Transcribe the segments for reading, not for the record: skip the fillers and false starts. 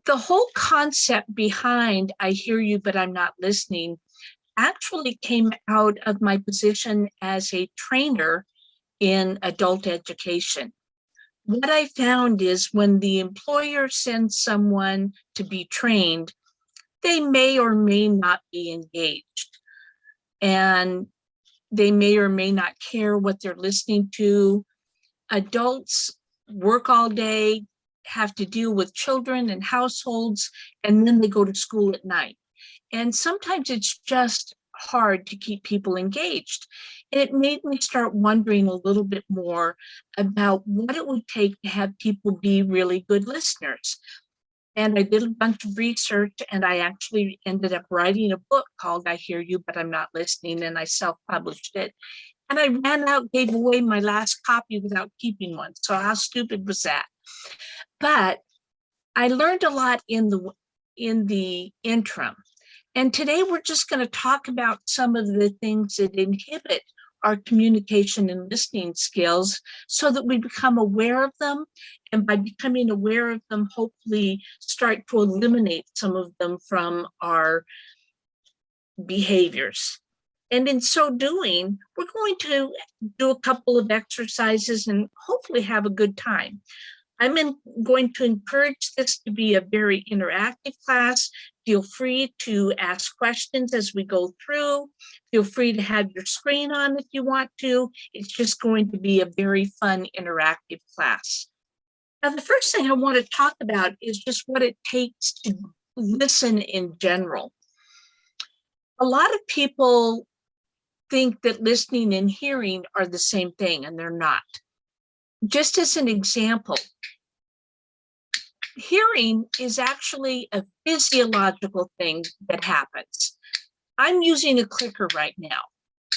The whole concept behind I hear you, but I'm not listening actually came out of my position as a trainer in adult education. What I found is when the employer sends someone to be trained, they may or may not be engaged, and they may or may not care what they're listening to. Adults work all day, have to deal with children and households, and then they go to school at night. And sometimes it's just hard to keep people engaged. And it made me start wondering a little bit more about what it would take to have people be really good listeners. And I did a bunch of research, and I actually ended up writing a book called I Hear You, But I'm Not Listening, and I self-published it. And I ran out, gave away my last copy without keeping one. So how stupid was that? But I learned a lot in the interim. And today we're just going to talk about some of the things that inhibit our communication and listening skills so that we become aware of them. And by becoming aware of them, hopefully start to eliminate some of them from our behaviors. And in so doing, we're going to do a couple of exercises and hopefully have a good time. I'm going to encourage this to be a very interactive class. Feel free to ask questions as we go through. Feel free to have your screen on if you want to. It's just going to be a very fun, interactive class. Now, the first thing I want to talk about is just what it takes to listen in general. A lot of people think that listening and hearing are the same thing, and they're not. Just as an example, hearing is actually a physiological thing that happens. I'm using a clicker right now.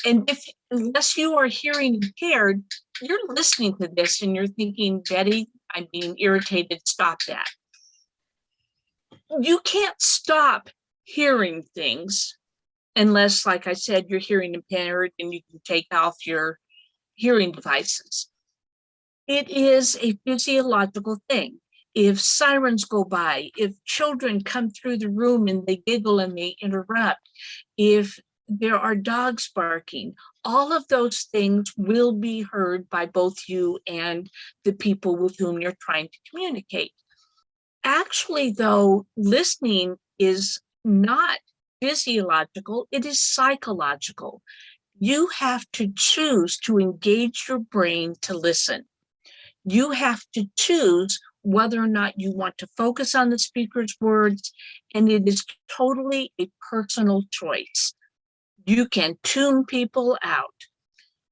And unless you are hearing impaired, you're listening to this and you're thinking, Betty, I'm being irritated, stop that. You can't stop hearing things unless, like I said, you're hearing impaired and you can take off your hearing devices. It is a physiological thing. If sirens go by, if children come through the room and they giggle and they interrupt, if there are dogs barking, all of those things will be heard by both you and the people with whom you're trying to communicate. Actually, though, listening is not physiological, it is psychological. You have to choose to engage your brain to listen. You have to choose whether or not you want to focus on the speaker's words, and it is totally a personal choice. You can tune people out.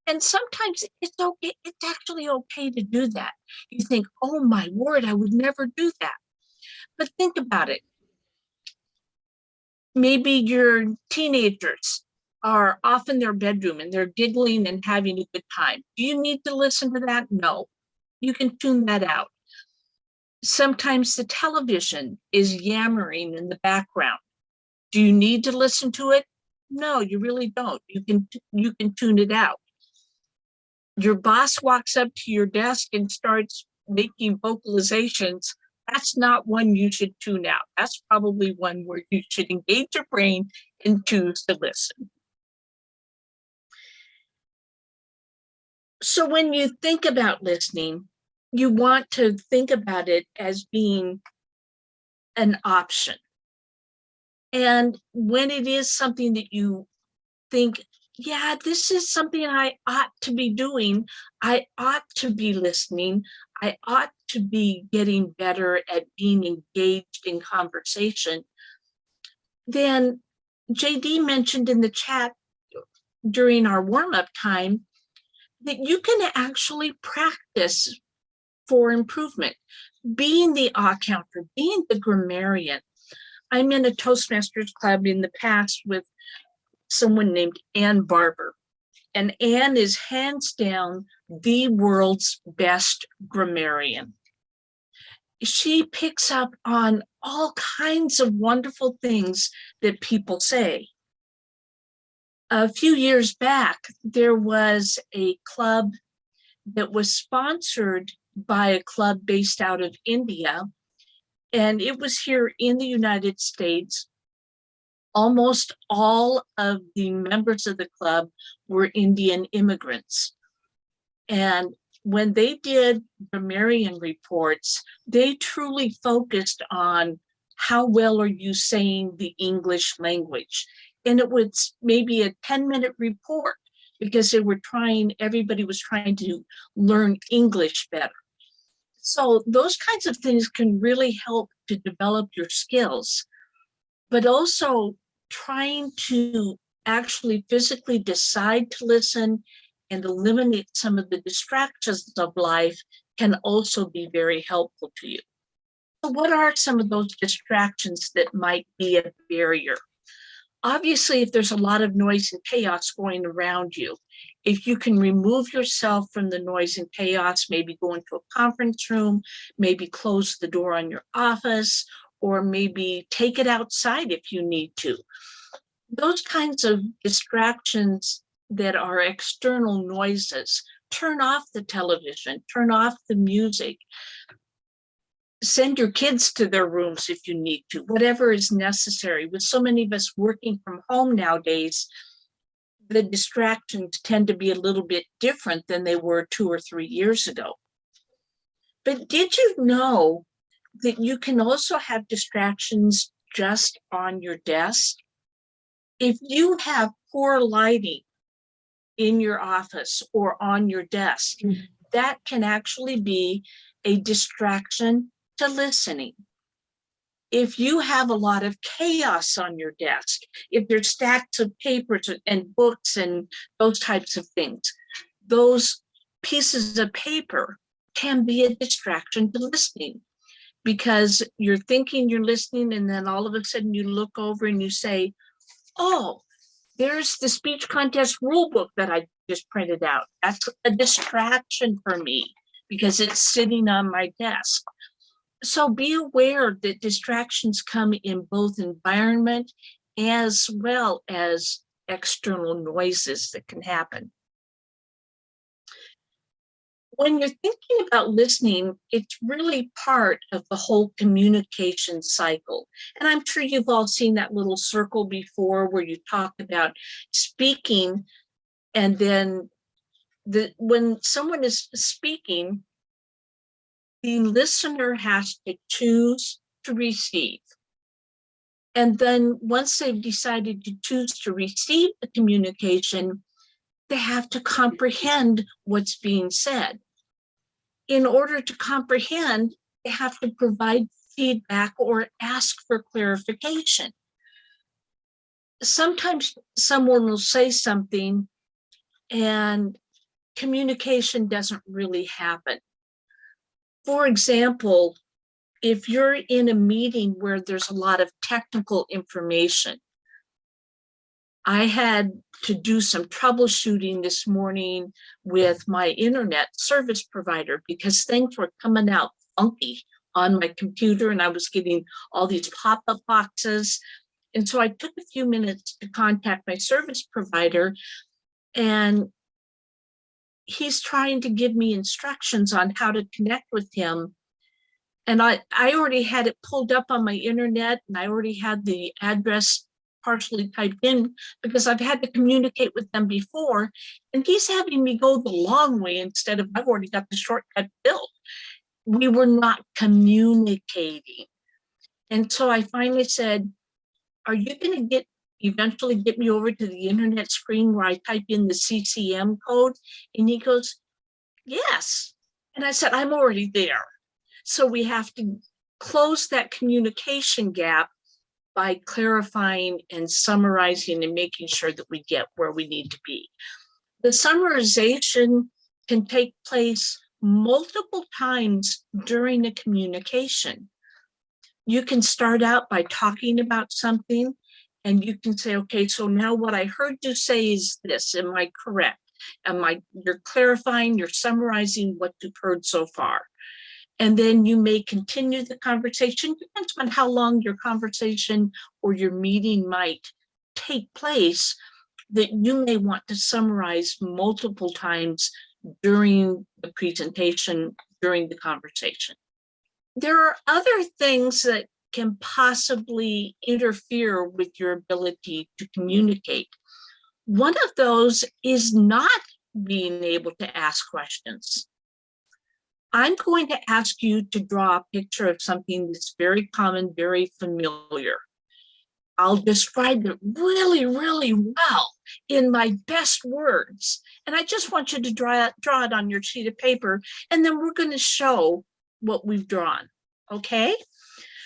And sometimes it's okay, it's actually okay to do that. You think, oh my word, I would never do that. But think about it. Maybe your teenagers are off in their bedroom and they're giggling and having a good time. Do you need to listen to that? No. You can tune that out. Sometimes the television is yammering in the background. Do you need to listen to it? No, you really don't. You can tune it out. Your boss walks up to your desk and starts making vocalizations. That's not one you should tune out. That's probably one where you should engage your brain and choose to listen. So when you think about listening, you want to think about it as being an option. And when it is something that you think, yeah, this is something I ought to be doing, I ought to be listening, I ought to be getting better at being engaged in conversation, then JD mentioned in the chat during our warm-up time that you can actually practice for improvement, being the counter, being the grammarian. I'm in a Toastmasters club in the past with someone named Ann Barber. And Ann is hands down the world's best grammarian. She picks up on all kinds of wonderful things that people say. A few years back, there was a club that was sponsored by a club based out of India. And it was here in the United States. Almost all of the members of the club were Indian immigrants. And when they did the Marion reports, they truly focused on how well are you saying the English language. And it was maybe a 10-minute report because everybody was trying to learn English better. So those kinds of things can really help to develop your skills, but also trying to actually physically decide to listen and eliminate some of the distractions of life can also be very helpful to you. So what are some of those distractions that might be a barrier? Obviously, if there's a lot of noise and chaos going around you, if you can remove yourself from the noise and chaos, maybe go into a conference room, maybe close the door on your office, or maybe take it outside if you need to. Those kinds of distractions that are external noises, turn off the television, turn off the music, send your kids to their rooms if you need to, whatever is necessary. With so many of us working from home nowadays, the distractions tend to be a little bit different than they were 2 or 3 years ago. But did you know that you can also have distractions just on your desk? If you have poor lighting in your office or on your desk, that can actually be a distraction to listening. If you have a lot of chaos on your desk, if there's stacks of papers and books and those types of things, those pieces of paper can be a distraction to listening, because you're thinking you're listening and then all of a sudden you look over and you say, oh, there's the speech contest rule book that I just printed out. That's a distraction for me because it's sitting on my desk. So be aware that distractions come in both environment as well as external noises that can happen. When you're thinking about listening, it's really part of the whole communication cycle. And I'm sure you've all seen that little circle before where you talk about speaking, and then when someone is speaking, the listener has to choose to receive. And then once they've decided to choose to receive the communication, they have to comprehend what's being said. In order to comprehend, they have to provide feedback or ask for clarification. Sometimes someone will say something and communication doesn't really happen. For example, if you're in a meeting where there's a lot of technical information, I had to do some troubleshooting this morning with my internet service provider because things were coming out funky on my computer and I was getting all these pop-up boxes. And so I took a few minutes to contact my service provider, and he's trying to give me instructions on how to connect with him. And I already had it pulled up on my internet, and I already had the address partially typed in because I've had to communicate with them before. And he's having me go the long way instead of, I've already got the shortcut built. We were not communicating. And so I finally said, are you going to eventually get me over to the internet screen where I type in the CCM code? And he goes, yes. And I said, I'm already there. So we have to close that communication gap by clarifying and summarizing and making sure that we get where we need to be. The summarization can take place multiple times during a communication. You can start out by talking about something, and you can say, okay, so now what I heard you say is this. Am I correct? You're clarifying, you're summarizing what you've heard so far. And then you may continue the conversation, depends on how long your conversation or your meeting might take place, that you may want to summarize multiple times during the presentation, during the conversation. There are other things that can possibly interfere with your ability to communicate. One of those is not being able to ask questions. I'm going to ask you to draw a picture of something that's very common, very familiar. I'll describe it really, really well in my best words. And I just want you to draw it on your sheet of paper, and then we're going to show what we've drawn, okay?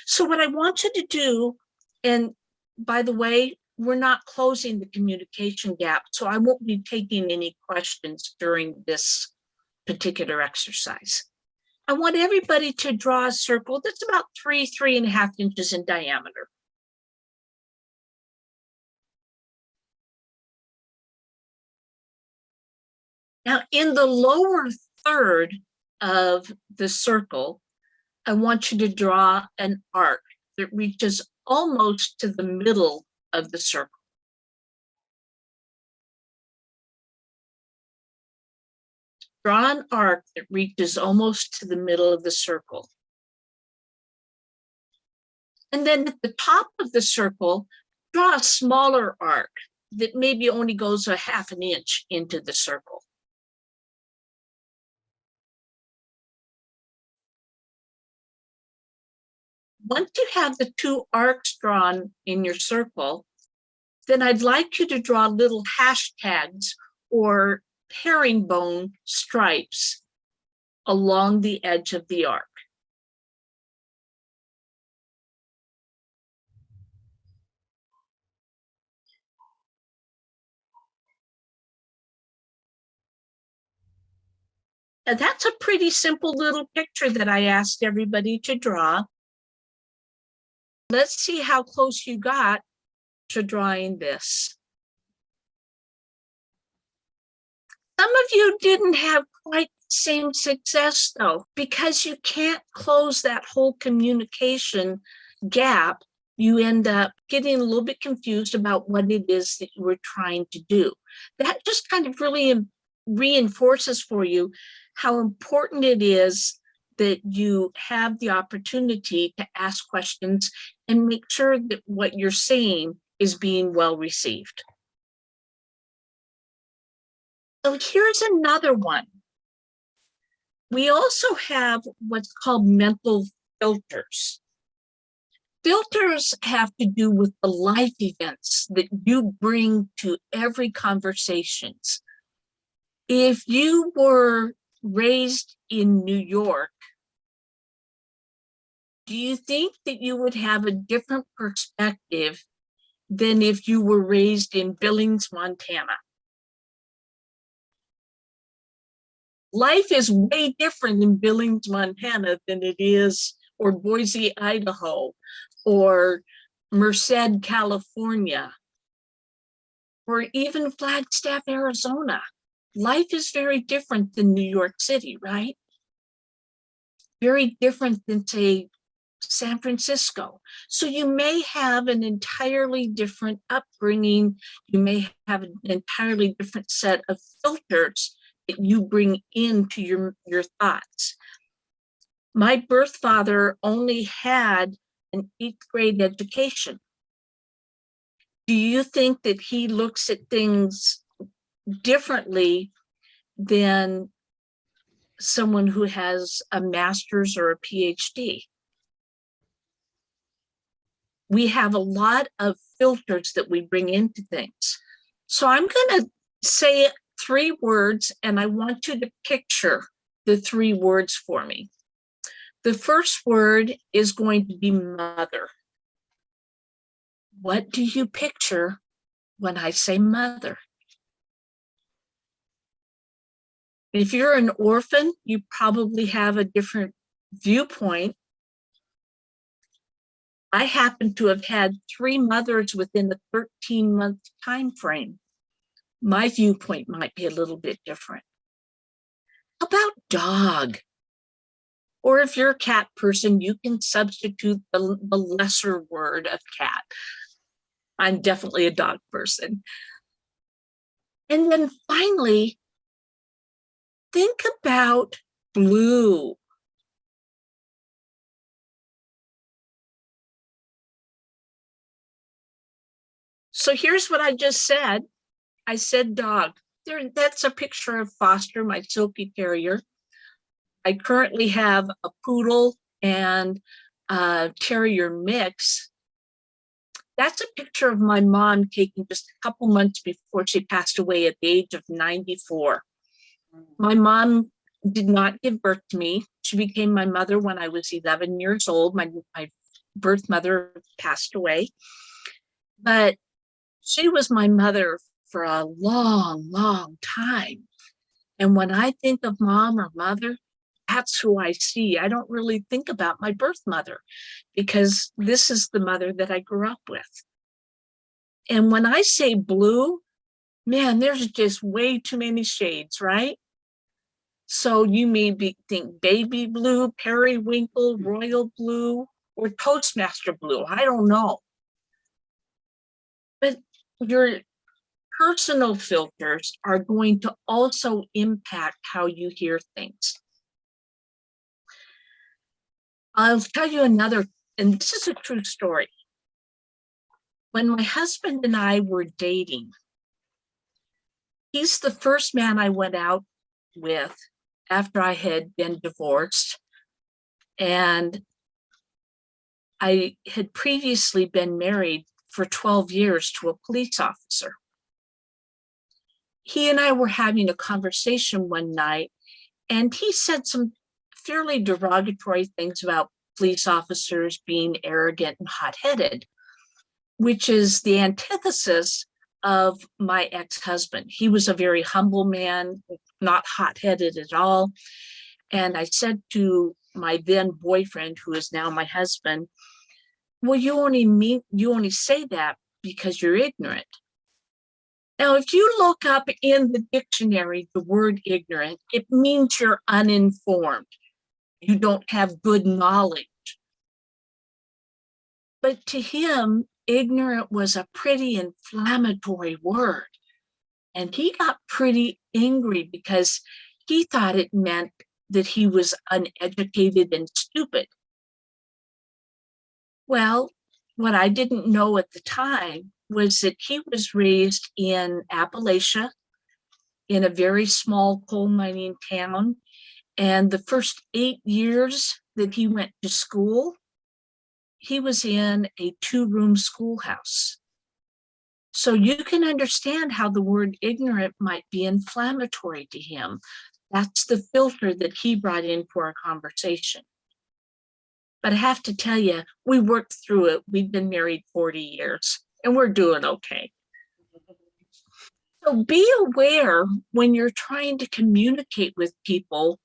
So what I want you to do, and by the way, we're not closing the communication gap, so I won't be taking any questions during this particular exercise. I want everybody to draw a circle that's about 3.5 inches in diameter. Now, in the lower third of the circle, I want you to draw an arc that reaches almost to the middle of the circle. Draw an arc that reaches almost to the middle of the circle. And then at the top of the circle, draw a smaller arc that maybe only goes 1/2 inch into the circle. Once you have the two arcs drawn in your circle, then I'd like you to draw little hashtags or herringbone stripes along the edge of the arc. And that's a pretty simple little picture that I asked everybody to draw. Let's see how close you got to drawing this. Some of you didn't have quite the same success though, because you can't close that whole communication gap. You end up getting a little bit confused about what it is that you were trying to do. That just kind of really reinforces for you how important it is that you have the opportunity to ask questions and make sure that what you're saying is being well received. So here's another one. We also have what's called mental filters. Filters have to do with the life events that you bring to every conversation. If you were raised in New York, do you think that you would have a different perspective than if you were raised in Billings, Montana? Life is way different in Billings, Montana than it is, or Boise, Idaho, or Merced, California, or even Flagstaff, Arizona. Life is very different than New York City, right? Very different than, say, San Francisco. So you may have an entirely different upbringing. You may have an entirely different set of filters that you bring into your thoughts. My birth father only had an 8th grade education. Do you think that he looks at things differently than someone who has a master's or a PhD? We have a lot of filters that we bring into things. So I'm going to say 3 words, and I want you to picture the 3 words for me. The first word is going to be mother. What do you picture when I say mother? If you're an orphan, you probably have a different viewpoint. I happen to have had 3 mothers within the 13-month time frame. My viewpoint might be a little bit different. How about dog? Or if you're a cat person, you can substitute the lesser word of cat. I'm definitely a dog person. And then finally, think about blue. So here's what I just said. I said dog. That's a picture of Foster, my silky terrier. I currently have a poodle and a terrier mix. That's a picture of my mom taken just a couple months before she passed away at the age of 94. My mom did not give birth to me. She became my mother when I was 11 years old. My birth mother passed away, but she was my mother for a long, long time. And when I think of mom or mother, that's who I see. I don't really think about my birth mother because this is the mother that I grew up with. And when I say blue, man, there's just way too many shades, right? So you may think baby blue, periwinkle, royal blue, or Toastmaster blue. I don't know. But your personal filters are going to also impact how you hear things. I'll tell you another, and this is a true story. When my husband and I were dating, he's the first man I went out with after I had been divorced. And I had previously been married for 12 years to a police officer. He and I were having a conversation one night, and he said some fairly derogatory things about police officers being arrogant and hot-headed, which is the antithesis of my ex-husband. He was a very humble man, not hot-headed at all. And I said to my then boyfriend, who is now my husband, well, you only say that because you're ignorant. Now, if you look up in the dictionary the word ignorant, it means you're uninformed. You don't have good knowledge. But to him, ignorant was a pretty inflammatory word. And he got pretty angry because he thought it meant that he was uneducated and stupid. Well, what I didn't know at the time was that he was raised in Appalachia in a very small coal mining town. And the first 8 years that he went to school, he was in a 2-room schoolhouse. So you can understand how the word ignorant might be inflammatory to him. That's the filter that he brought into our conversation. But I have to tell you, we worked through it. We've been married 40 years and we're doing okay. So be aware when you're trying to communicate with people.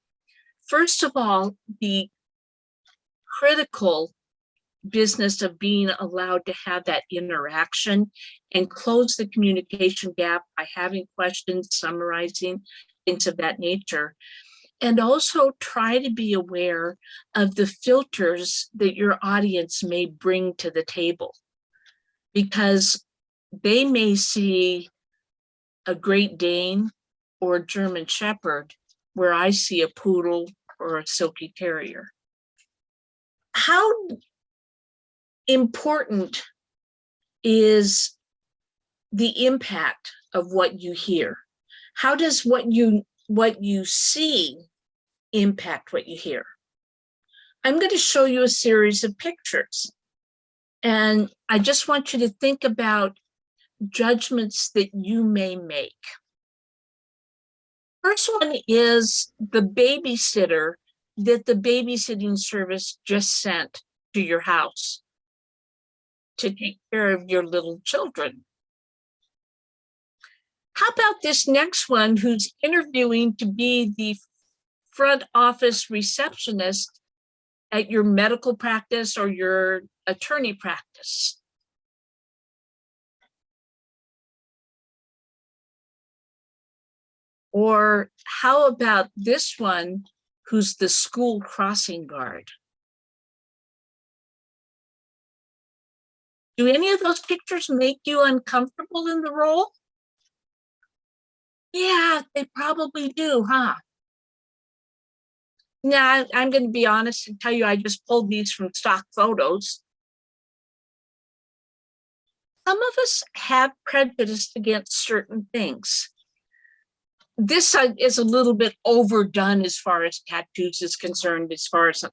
First of all, the critical business of being allowed to have that interaction and close the communication gap by having questions, summarizing, things of that nature. And also try to be aware of the filters that your audience may bring to the table, because they may see a Great Dane or a German Shepherd where I see a poodle or a silky terrier. How important is the impact of what you hear? How does what you see impact what you hear? I'm going to show you a series of pictures. And I just want you to think about judgments that you may make. First one is the babysitter that the babysitting service just sent to your house to take care of your little children. How about this next one who's interviewing to be the front office receptionist at your medical practice or your attorney practice? Or how about this one who's the school crossing guard? Do any of those pictures make you uncomfortable in the role? Yeah, they probably do, huh? Now, I'm going to be honest and tell you, I just pulled these from stock photos. some of us have prejudice against certain things. This is a little bit overdone as far as tattoos is concerned, as far as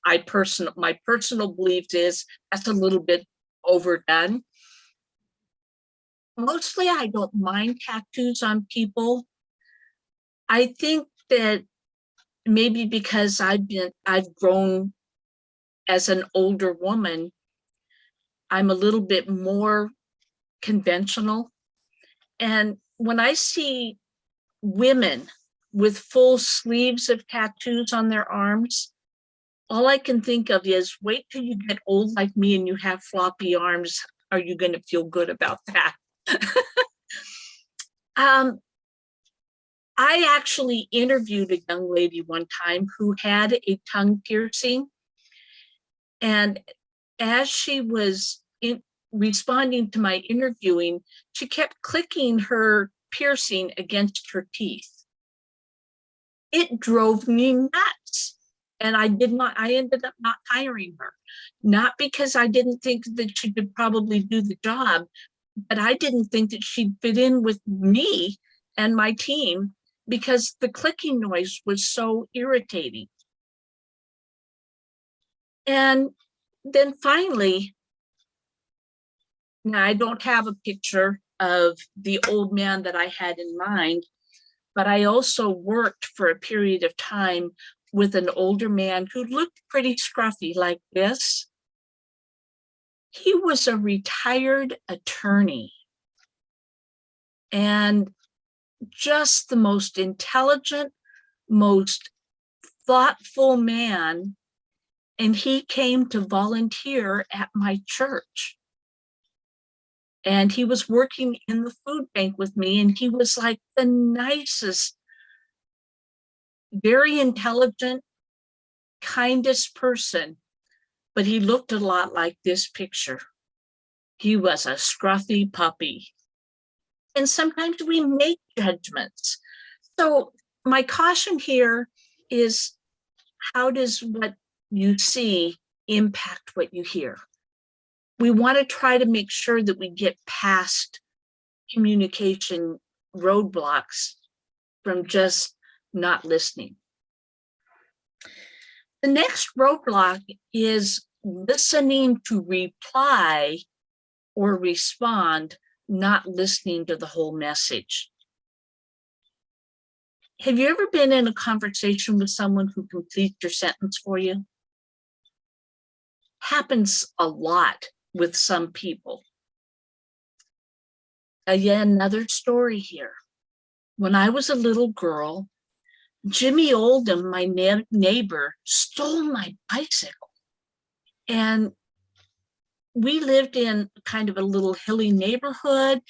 my personal belief is that's a little bit overdone. Mostly I don't mind tattoos on people. I think that maybe because I've grown as an older woman, I'm a little bit more conventional. And when I see women with full sleeves of tattoos on their arms, all I can think of is, wait till you get old like me and you have floppy arms. Are you going to feel good about that? I actually interviewed a young lady one time who had a tongue piercing. And as she was responding to my interviewing, she kept clicking her piercing against her teeth. It drove me nuts. And I ended up not hiring her. Not because I didn't think that she could probably do the job, but I didn't think that she'd fit in with me and my team because the clicking noise was so irritating. And then finally, now I don't have a picture of the old man that I had in mind, but I also worked for a period of time with an older man who looked pretty scruffy like this. He was a retired attorney and just the most intelligent, most thoughtful man. And he came to volunteer at my church. And he was working in the food bank with me, and he was like the nicest, very intelligent, kindest person, but he looked a lot like this picture. He was a scruffy puppy. And sometimes we make judgments. So my caution here is, how does what you see impact what you hear? We want to try to make sure that we get past communication roadblocks from just not listening. The next roadblock is listening to reply or respond, not listening to the whole message. Have you ever been in a conversation with someone who completes your sentence for you? Happens a lot with some people. Again, another story here. When I was a little girl, Jimmy Oldham, my neighbor, stole my bicycle. And we lived in kind of a little hilly neighborhood,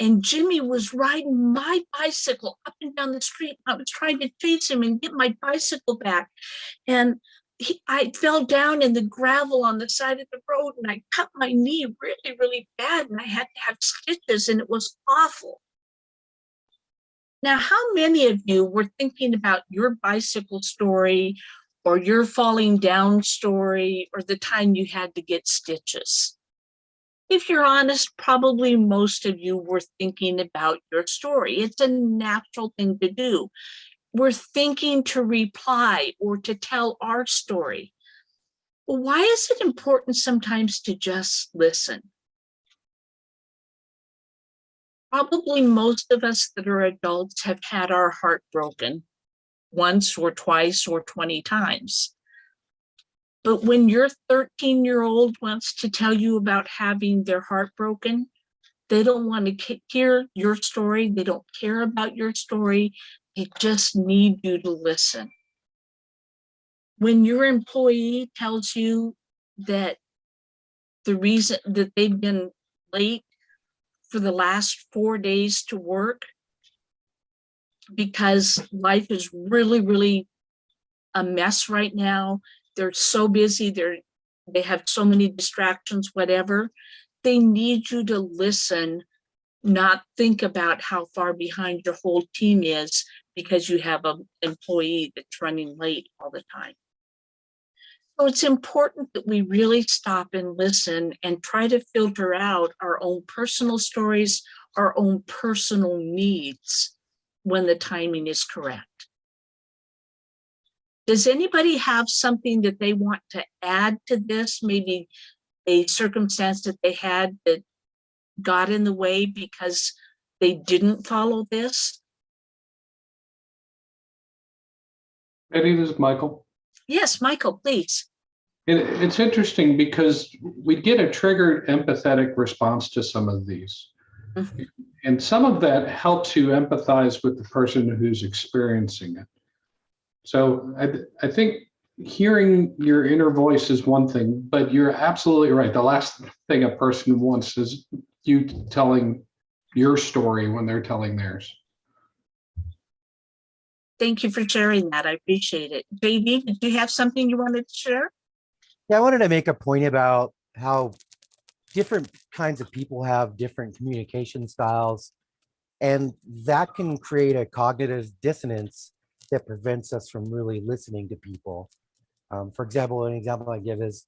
and Jimmy was riding my bicycle up and down the street. I was trying to chase him and get my bicycle back. And I fell down in the gravel on the side of the road, and I cut my knee really, really bad, and I had to have stitches, and it was awful. Now, how many of you were thinking about your bicycle story or your falling down story or the time you had to get stitches? If you're honest, probably most of you were thinking about your story. It's a natural thing to do. We're thinking to reply or to tell our story. Well, why is it important sometimes to just listen? Probably most of us that are adults have had our heart broken once or twice or 20 times. But when your 13-year-old wants to tell you about having their heart broken, they don't want to hear your story. They don't care about your story. They just need you to listen. When your employee tells you that the reason that they've been late for the last 4 days to work because life is really, really a mess right now, they're so busy, they have so many distractions, whatever, they need you to listen, not think about how far behind your whole team is because you have an employee that's running late all the time. So it's important that we really stop and listen and try to filter out our own personal stories, our own personal needs when the timing is correct. Does anybody have something that they want to add to this? Maybe a circumstance that they had that got in the way because they didn't follow this? Betty, this is Michael. Yes, Michael, please. It's interesting because we get a triggered empathetic response to some of these. Mhm. And some of that helps you empathize with the person who's experiencing it. So I think hearing your inner voice is one thing, but you're absolutely right. The last thing a person wants is you telling your story when they're telling theirs. Thank you for sharing that. I appreciate it. JD, did you have something you wanted to share? Yeah, I wanted to make a point about how different kinds of people have different communication styles, and that can create a cognitive dissonance that prevents us from really listening to people. For example, an example I give is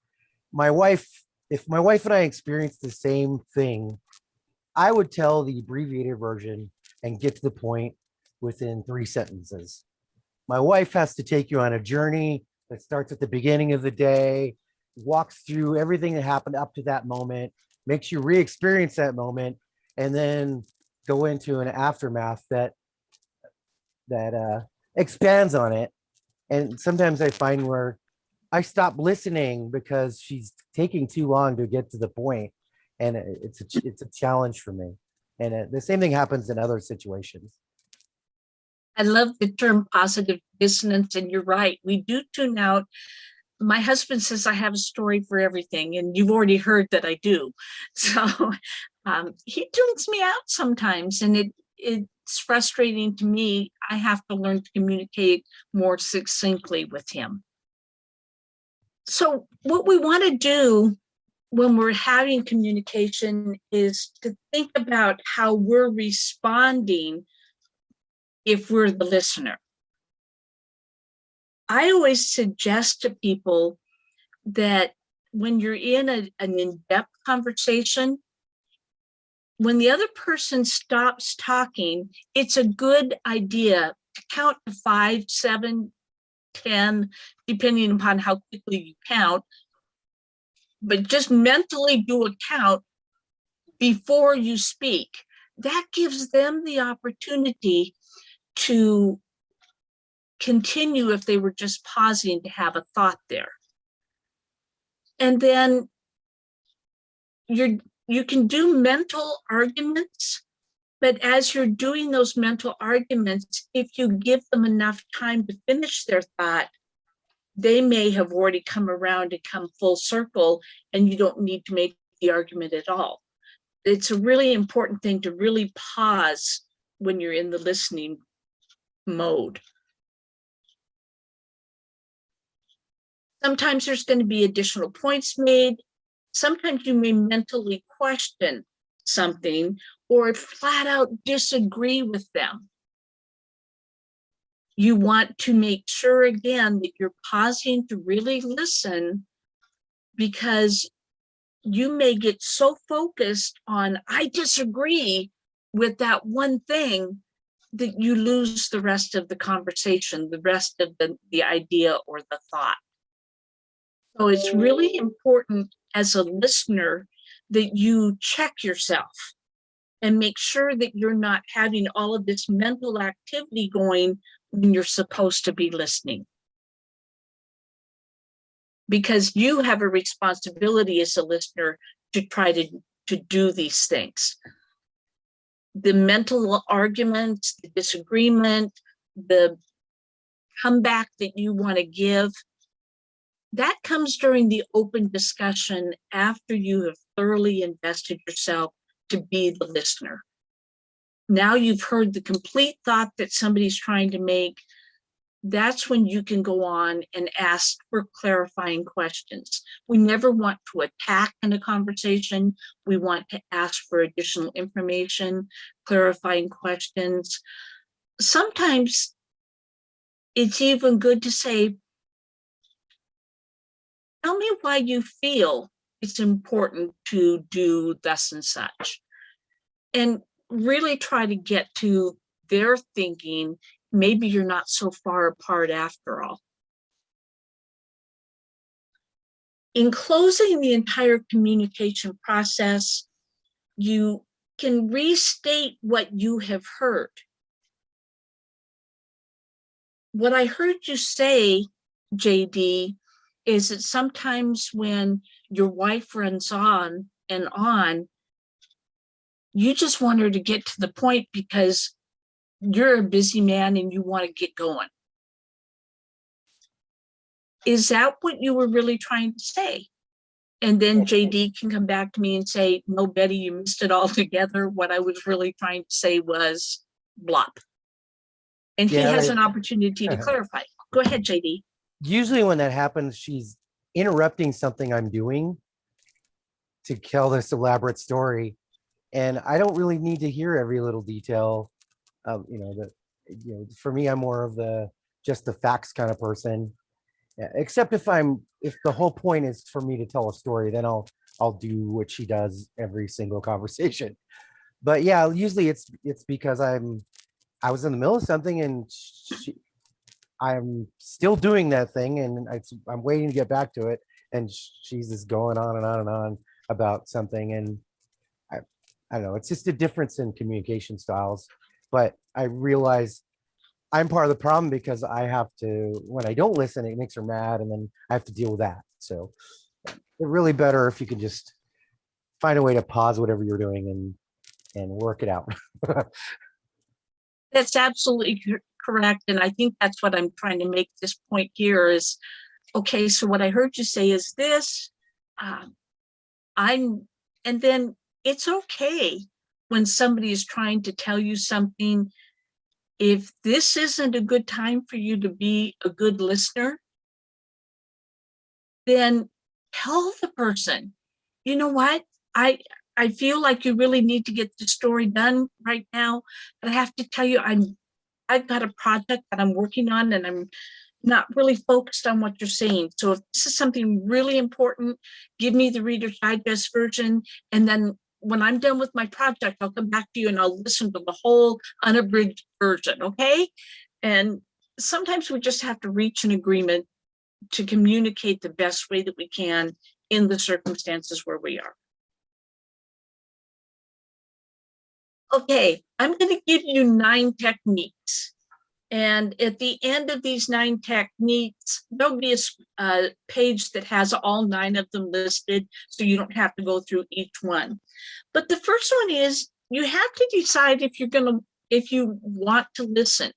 my wife. If my wife and I experience the same thing, I would tell the abbreviated version and get to the point within 3 sentences. My wife has to take you on a journey that starts at the beginning of the day, walks through everything that happened up to that moment, makes you re-experience that moment, and then go into an aftermath that expands on it. And sometimes I find where I stop listening because she's taking too long to get to the point, and it's a challenge for me. And the same thing happens in other situations. I love the term positive dissonance, and you're right. We do tune out. My husband says I have a story for everything, and you've already heard that I do. So he tunes me out sometimes, and it's frustrating to me. I have to learn to communicate more succinctly with him. So what we want to do when we're having communication is to think about how we're responding if we're the listener. I always suggest to people that when you're in an in-depth conversation, when the other person stops talking, it's a good idea to count to 5, 7, 10, depending upon how quickly you count, but just mentally do a count before you speak. That gives them the opportunity to continue if they were just pausing to have a thought there. And then you can do mental arguments, but as you're doing those mental arguments, if you give them enough time to finish their thought, they may have already come around and come full circle, and you don't need to make the argument at all. It's a really important thing to really pause when you're in the listening mode. Sometimes there's going to be additional points made. Sometimes you may mentally question something or flat out disagree with them. You want to make sure again that you're pausing to really listen, because you may get so focused on I disagree with that one thing that you lose the rest of the conversation, the rest of the idea or the thought. So it's really important as a listener that you check yourself and make sure that you're not having all of this mental activity going when you're supposed to be listening. Because you have a responsibility as a listener to try to do these things. The mental arguments, the disagreement, the comeback that you want to give, that comes during the open discussion after you have thoroughly invested yourself to be the listener. Now you've heard the complete thought that somebody's trying to make. That's when you can go on and ask for clarifying questions. We never want to attack in a conversation. We want to ask for additional information, clarifying questions. Sometimes it's even good to say, tell me why you feel it's important to do thus and such. And really try to get to their thinking. Maybe you're not so far apart after all. In closing the entire communication process, you can restate what you have heard. What I heard you say, JD, is that sometimes when your wife runs on and on, you just want her to get to the point because you're a busy man and you want to get going. Is that what you were really trying to say? And then JD can come back to me and say, no, Betty, you missed it all together. What I was really trying to say was blop. And he has an opportunity to clarify. Go ahead, JD. Usually when that happens, she's interrupting something I'm doing to tell this elaborate story. And I don't really need to hear every little detail. For me, I'm more of just the facts kind of person. Yeah, except if the whole point is for me to tell a story, then I'll do what she does every single conversation. But yeah, usually it's because I was in the middle of something and I'm still doing that thing and I'm waiting to get back to it, and she's just going on and on and on about something, and I don't know, it's just a difference in communication styles. But I realize I'm part of the problem because I have to, when I don't listen, it makes her mad, and then I have to deal with that. So it's really better if you can just find a way to pause whatever you're doing and work it out. That's absolutely correct. And I think that's what I'm trying to make this point here is, okay, so what I heard you say is this, and then it's okay when somebody is trying to tell you something. If this isn't a good time for you to be a good listener, then tell the person, you know what, I feel like you really need to get the story done right now, but I have to tell you, I've got a project that I'm working on and I'm not really focused on what you're saying. So if this is something really important, give me the Reader's Digest version, and then when I'm done with my project, I'll come back to you and I'll listen to the whole unabridged version, okay? And sometimes we just have to reach an agreement to communicate the best way that we can in the circumstances where we are. Okay, I'm going to give you 9 techniques. And at the end of these 9 techniques, there'll be a page that has all 9 of them listed, so you don't have to go through each one. But the first one is you have to decide if you want to listen.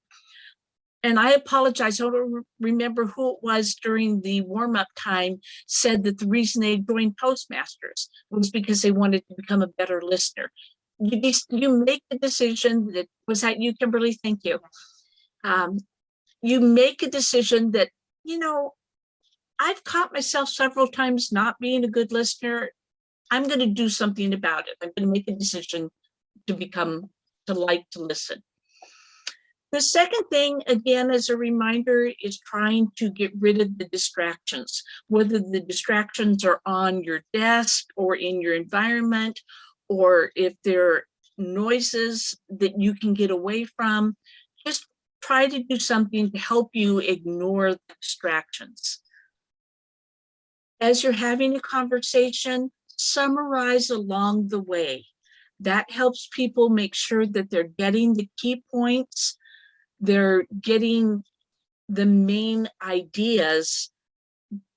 And I apologize, I don't remember who it was during the warm-up time said that the reason they joined Toastmasters was because they wanted to become a better listener. You make the decision that, was that you, Kimberly? Thank you. You make a decision that, I've caught myself several times not being a good listener. I'm going to do something about it. I'm going to make a decision to like to listen. The second thing, again, as a reminder, is trying to get rid of the distractions, whether the distractions are on your desk or in your environment, or if there are noises that you can get away from. Just try to do something to help you ignore the distractions. As you're having a conversation, summarize along the way. That helps people make sure that they're getting the key points, they're getting the main ideas,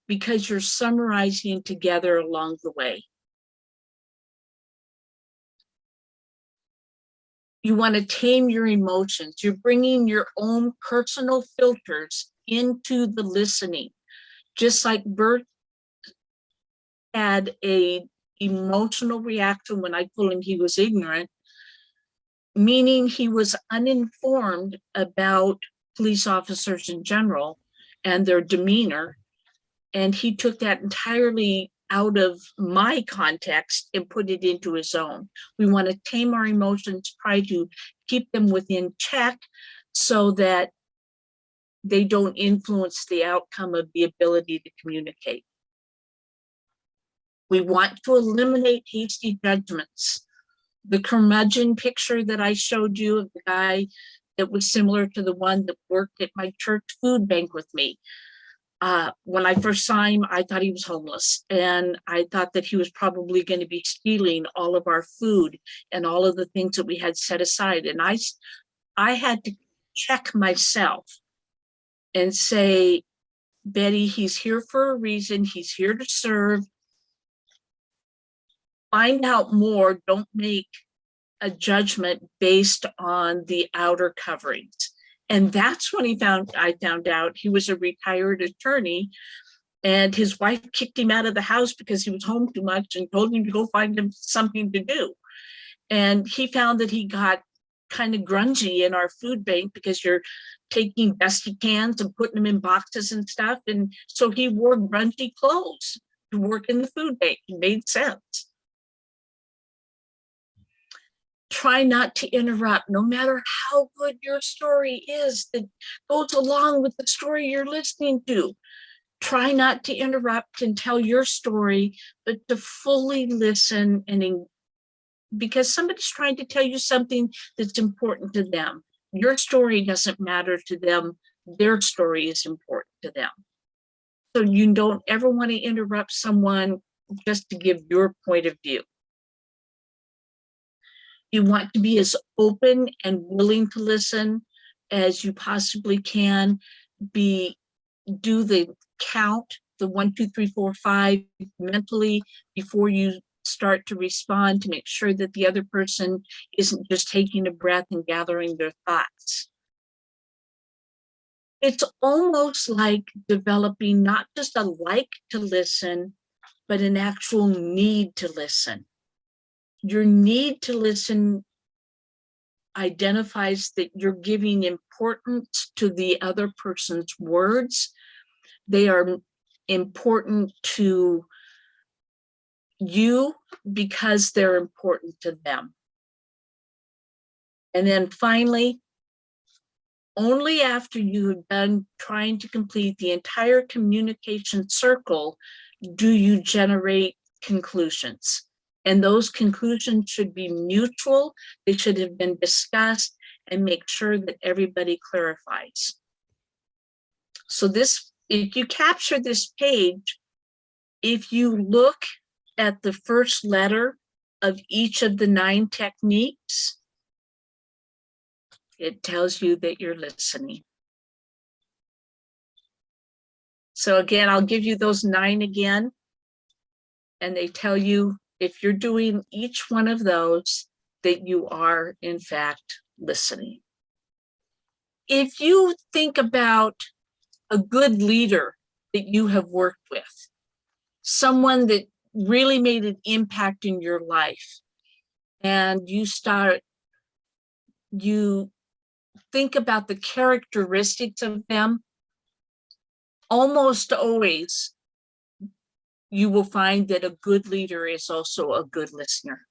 because you're summarizing together along the way. You want to tame your emotions. You're bringing your own personal filters into the listening. Just like Bert had an emotional reaction when I told him he was ignorant, meaning he was uninformed about police officers in general and their demeanor. And he took that entirely out of my context and put it into his own. We want to tame our emotions, try to keep them within check so that they don't influence the outcome of the ability to communicate. We want to eliminate hasty judgments. The curmudgeon picture that I showed you of the guy that was similar to the one that worked at my church food bank with me. When I first saw him, I thought he was homeless, and I thought that he was probably going to be stealing all of our food and all of the things that we had set aside. And I had to check myself and say, Betty, he's here for a reason. He's here to serve. Find out more. Don't make a judgment based on the outer coverings. And that's when I found out he was a retired attorney, and his wife kicked him out of the house because he was home too much and told him to go find him something to do. And he found that he got kind of grungy in our food bank because you're taking dusty cans and putting them in boxes and stuff. And so he wore grungy clothes to work in the food bank. It made sense. Try not to interrupt, no matter how good your story is that goes along with the story you're listening to. Try not to interrupt and tell your story, but to fully listen, and because somebody's trying to tell you something that's important to them. Your story doesn't matter to them. Their story is important to them. So you don't ever want to interrupt someone just to give your point of view. You want to be as open and willing to listen as you possibly can. Do the count, the 1, 2, 3, 4, 5 mentally before you start to respond, to make sure that the other person isn't just taking a breath and gathering their thoughts. It's almost like developing not just a like to listen, but an actual need to listen. Your need to listen identifies that you're giving importance to the other person's words. They are important to you because they're important to them. And then finally, only after you have done trying to complete the entire communication circle do you generate conclusions. And those conclusions should be mutual. They should have been discussed, and make sure that everybody clarifies. So this, if you capture this page, if you look at the first letter of each of the 9 techniques, it tells you that you're listening. So again, I'll give you those 9 again, and they tell you if you're doing each one of those, that you are in fact listening. If you think about a good leader that you have worked with, someone that really made an impact in your life, and you think about the characteristics of them, almost always you will find that a good leader is also a good listener.